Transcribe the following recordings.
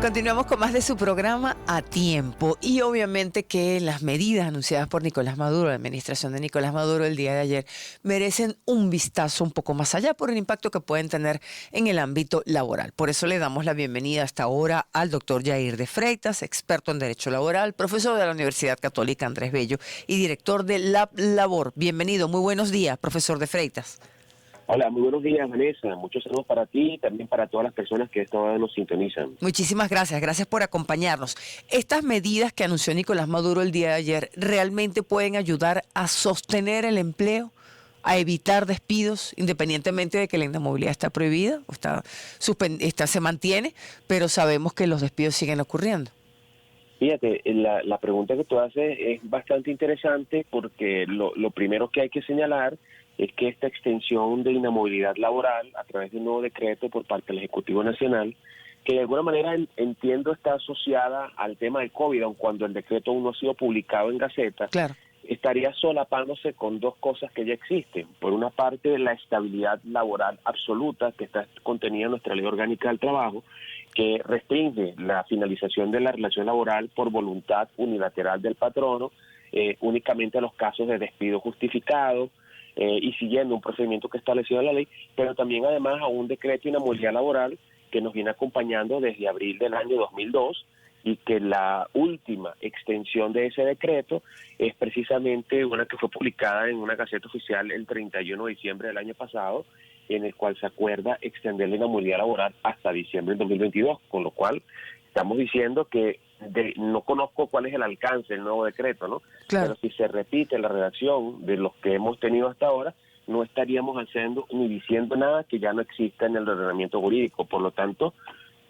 Continuamos con más de su programa A Tiempo y obviamente que las medidas anunciadas por Nicolás Maduro, la administración de Nicolás Maduro el día de ayer, merecen un vistazo un poco más allá por el impacto que pueden tener en el ámbito laboral. Por eso le damos la bienvenida hasta ahora al doctor Yair de Freitas, experto en Derecho Laboral, profesor de la Universidad Católica Andrés Bello y director de Lab Labor. Bienvenido, muy buenos días, profesor de Freitas. Hola, muy buenos días, Vanessa. Muchos saludos para ti y también para todas las personas que esta hora nos sintonizan. Muchísimas gracias, gracias por acompañarnos. Estas medidas que anunció Nicolás Maduro el día de ayer realmente pueden ayudar a sostener el empleo, a evitar despidos, independientemente de que la inamovilidad está prohibida, o se mantiene, pero sabemos que los despidos siguen ocurriendo. Fíjate, la pregunta que tú haces es bastante interesante porque lo primero que hay que señalar es que esta extensión de inamovilidad laboral a través de un nuevo decreto por parte del Ejecutivo Nacional, que de alguna manera entiendo está asociada al tema del COVID, aun cuando el decreto aún no ha sido publicado en Gaceta, claro, estaría solapándose con dos cosas que ya existen. Por una parte, la estabilidad laboral absoluta que está contenida en nuestra Ley Orgánica del Trabajo, que restringe la finalización de la relación laboral por voluntad unilateral del patrono, únicamente a los casos de despido justificado, y siguiendo un procedimiento que establecido en la ley, pero también además a un decreto de inamovilidad laboral que nos viene acompañando desde abril del año 2002 y que la última extensión de ese decreto es precisamente una que fue publicada en una Gaceta Oficial el 31 de diciembre del año pasado, en el cual se acuerda extender la inamovilidad laboral hasta diciembre del 2022, con lo cual estamos diciendo que no conozco cuál es el alcance del nuevo decreto, ¿no? claro. Pero si se repite la redacción de los que hemos tenido hasta ahora, no estaríamos haciendo ni diciendo nada que ya no exista en el ordenamiento jurídico. Por lo tanto,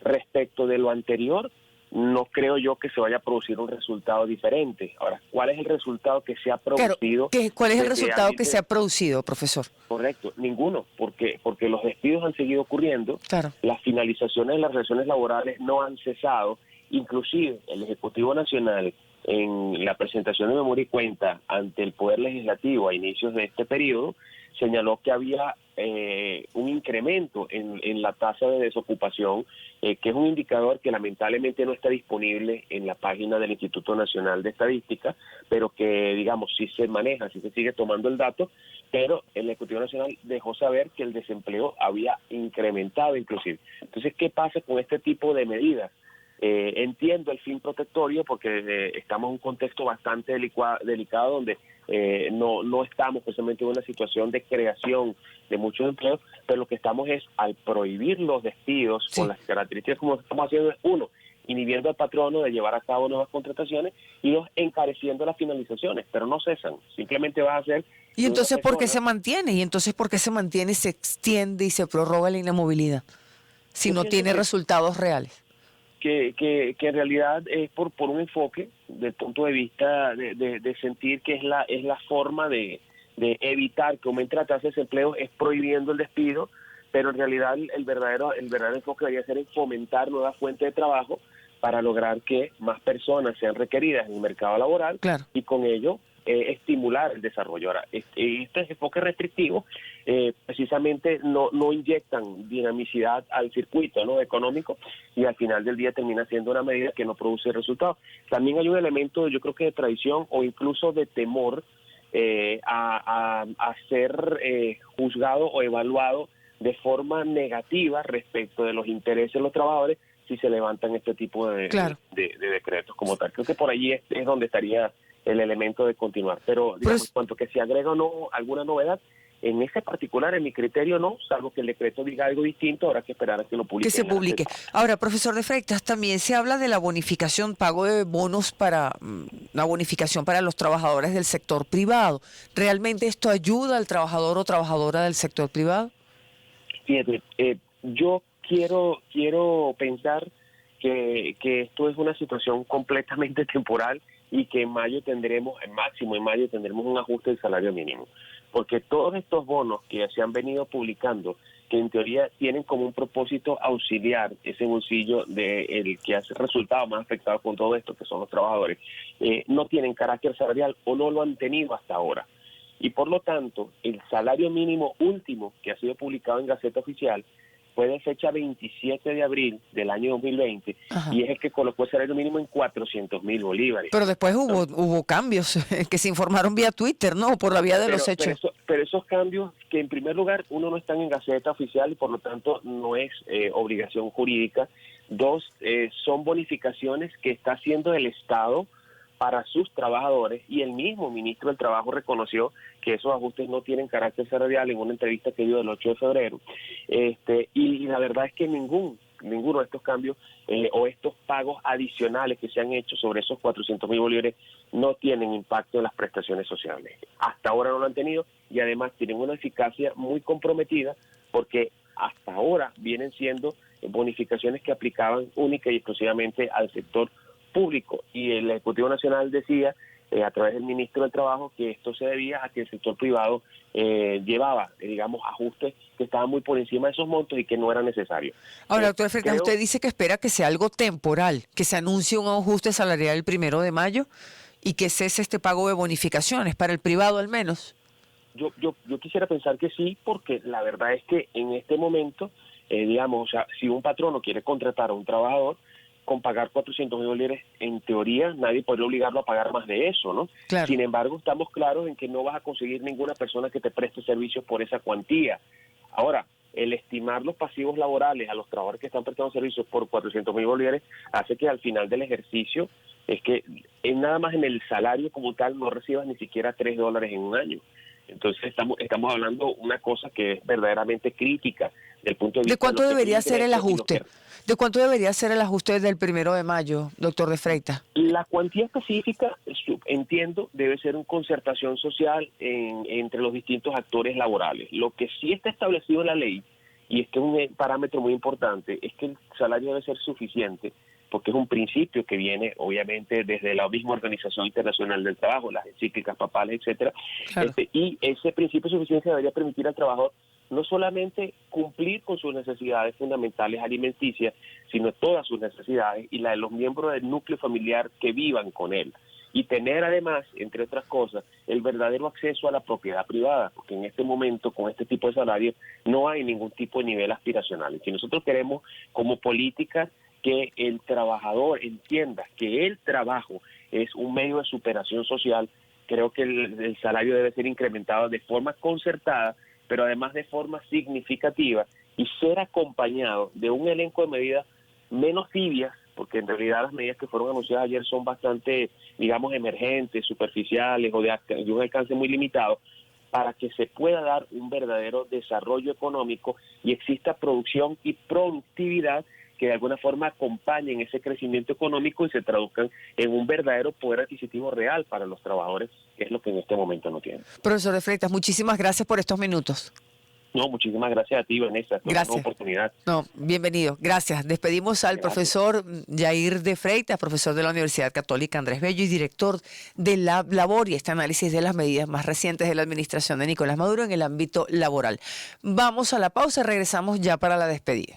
respecto de lo anterior, no creo yo que se vaya a producir un resultado diferente. Ahora, ¿cuál es el resultado que se ha producido? Claro, ¿cuál es el resultado que se ha producido, profesor? Correcto, ninguno, porque los despidos han seguido ocurriendo, Claro. las finalizaciones de las relaciones laborales no han cesado, inclusive el Ejecutivo Nacional en la presentación de memoria y cuenta ante el Poder Legislativo a inicios de este periodo señaló que había un incremento en la tasa de desocupación, que es un indicador que lamentablemente no está disponible en la página del Instituto Nacional de Estadística, pero que, digamos, sí se maneja, sí se sigue tomando el dato, pero el Ejecutivo Nacional dejó saber que el desempleo había incrementado inclusive. Entonces, ¿qué pasa con este tipo de medidas? Entiendo el fin protectorio porque estamos en un contexto bastante delicado donde no estamos precisamente en una situación de creación de muchos empleos, pero lo que estamos es al prohibir los despidos con las características como estamos haciendo es uno, inhibiendo al patrono de llevar a cabo nuevas contrataciones y dos, encareciendo las finalizaciones, pero no cesan, simplemente va a ser... ¿Y entonces por qué se mantiene? ¿Y entonces por qué se mantiene, se extiende y se prorroga la inamovilidad si no tiene resultados reales? Que en realidad es por un enfoque del punto de vista de sentir que es la forma de evitar que aumente la tasa de desempleo, es prohibiendo el despido, pero en realidad el verdadero enfoque debería ser en fomentar nuevas fuentes de trabajo para lograr que más personas sean requeridas en el mercado laboral, claro, y con ello estimular el desarrollo. Ahora, este enfoque restrictivo precisamente no inyectan dinamicidad al circuito, ¿no?, económico, y al final del día termina siendo una medida que no produce resultados. También hay un elemento, yo creo que de tradición o incluso de temor a ser juzgado o evaluado de forma negativa respecto de los intereses de los trabajadores si se levantan este tipo de decretos como tal. Creo que por allí es donde estaría el elemento de continuar, pero digamos, en cuanto que se agrega o no alguna novedad, en ese particular, en mi criterio no, salvo que el decreto diga algo distinto, habrá que esperar a que lo publique. Que se publique. Ahora, profesor de Freitas, también se habla de la bonificación, pago de bonos para una bonificación para los trabajadores del sector privado. ¿Realmente esto ayuda al trabajador o trabajadora del sector privado? Fíjate, yo quiero pensar que esto es una situación completamente temporal y que máximo en mayo tendremos un ajuste del salario mínimo, porque todos estos bonos que se han venido publicando, que en teoría tienen como un propósito auxiliar ese bolsillo del que ha resultado más afectado con todo esto, que son los trabajadores, no tienen carácter salarial o no lo han tenido hasta ahora. Y por lo tanto, el salario mínimo último que ha sido publicado en Gaceta Oficial fue de fecha 27 de abril del año 2020, Ajá. y es el que colocó el salario mínimo en 400.000 bolívares. Pero después hubo cambios que se informaron vía Twitter, ¿no? Por la vía de los hechos. Pero esos cambios, que en primer lugar, uno, no están en Gaceta Oficial y por lo tanto no es obligación jurídica. Dos, son bonificaciones que está haciendo el Estado para sus trabajadores, y el mismo ministro del Trabajo reconoció que esos ajustes no tienen carácter salarial en una entrevista que dio el 8 de febrero. Y la verdad es que ninguno de estos cambios o estos pagos adicionales que se han hecho sobre esos 400.000 bolívares no tienen impacto en las prestaciones sociales. Hasta ahora no lo han tenido, y además tienen una eficacia muy comprometida, porque hasta ahora vienen siendo bonificaciones que aplicaban única y exclusivamente al sector público, y el Ejecutivo Nacional decía a través del ministro del Trabajo que esto se debía a que el sector privado llevaba, digamos, ajustes que estaban muy por encima de esos montos y que no era necesario. Ahora, doctor Freitas, usted dice que espera que sea algo temporal, que se anuncie un ajuste salarial el 1 de mayo y que cese este pago de bonificaciones para el privado al menos. Yo quisiera pensar que sí, porque la verdad es que en este momento, digamos, o sea, si un patrono quiere contratar a un trabajador, con pagar 400.000 bolívares, en teoría nadie podría obligarlo a pagar más de eso, ¿no? Claro. Sin embargo, estamos claros en que no vas a conseguir ninguna persona que te preste servicios por esa cuantía. Ahora, el estimar los pasivos laborales a los trabajadores que están prestando servicios por 400.000 bolívares hace que al final del ejercicio, es que nada más en el salario como tal no recibas ni siquiera $3 en un año. Entonces estamos hablando una cosa que es verdaderamente crítica del punto de vista ¿De cuánto debería ser el ingresos ajuste? ¿De cuánto debería ser el ajuste del 1 de mayo, doctor de Freitas? La cuantía específica, entiendo, debe ser una concertación social entre los distintos actores laborales. Lo que sí está establecido en la ley, y este es un parámetro muy importante, es que el salario debe ser suficiente, porque es un principio que viene, obviamente, desde la misma Organización Internacional del Trabajo, las encíclicas papales, etcétera. Claro. Y ese principio de suficiencia debería permitir al trabajador no solamente cumplir con sus necesidades fundamentales alimenticias, sino todas sus necesidades y la de los miembros del núcleo familiar que vivan con él. Y tener además, entre otras cosas, el verdadero acceso a la propiedad privada, porque en este momento, con este tipo de salarios, no hay ningún tipo de nivel aspiracional. Y si nosotros queremos, como políticas, que el trabajador entienda que el trabajo es un medio de superación social, creo que el salario debe ser incrementado de forma concertada, pero además de forma significativa, y ser acompañado de un elenco de medidas menos tibias, porque en realidad las medidas que fueron anunciadas ayer son bastante, digamos, emergentes, superficiales o de un alcance muy limitado, para que se pueda dar un verdadero desarrollo económico y exista producción y productividad que de alguna forma acompañen ese crecimiento económico y se traduzcan en un verdadero poder adquisitivo real para los trabajadores, que es lo que en este momento no tienen. Profesor de Freitas, muchísimas gracias por estos minutos. No, muchísimas gracias a ti, Vanessa, por Gracias. una oportunidad. No, bienvenido. Gracias. Despedimos al profesor Yair de Freitas, profesor de la Universidad Católica Andrés Bello y director de la Labor, y este análisis de las medidas más recientes de la administración de Nicolás Maduro en el ámbito laboral. Vamos a la pausa, regresamos ya para la despedida.